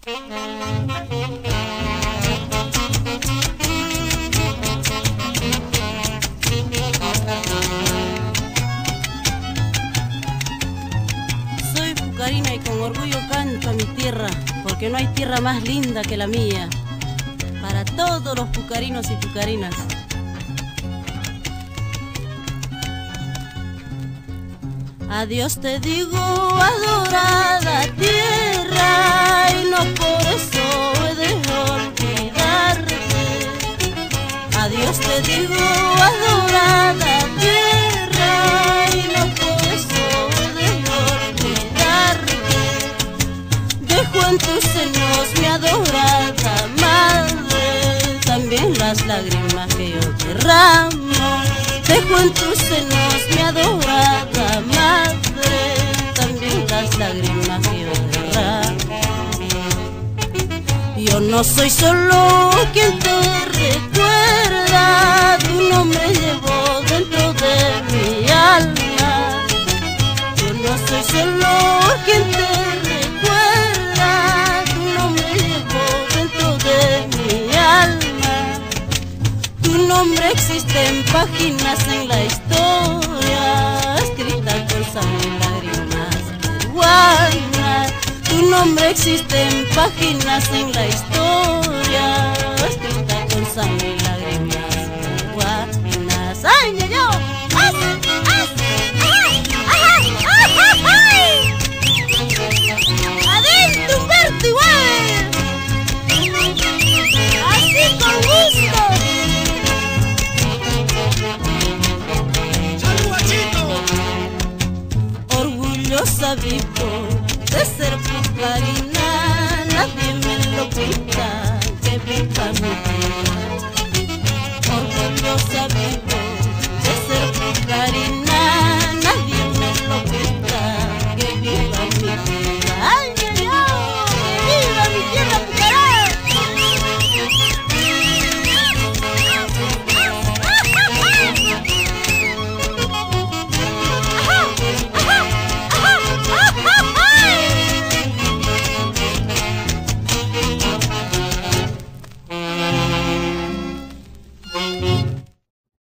Soy pucarina y con orgullo canto a mi tierra, porque no hay tierra más linda que la mía. Para todos los pucarinos y pucarinas. Adiós te digo, adorada tierra, y no por eso he de olvidarte. Adiós te digo, adorada tierra, y no por eso he de olvidarte. Dejo en tus senos, mi adorada madre, también las lágrimas que yo derramo. Dejo en tus senos, mi adorada madre, también las lágrimas que yo derramo. Yo no soy solo quien te recuerda, tu nombre llevo dentro de mi alma. Yo no soy solo quien te recuerda, tu nombre llevo dentro de mi alma. Tu nombre existe en páginas en la historia, escrita con sangre y lágrimas peruanas. Tu nombre existe en páginas en la historia, escrita con sangre y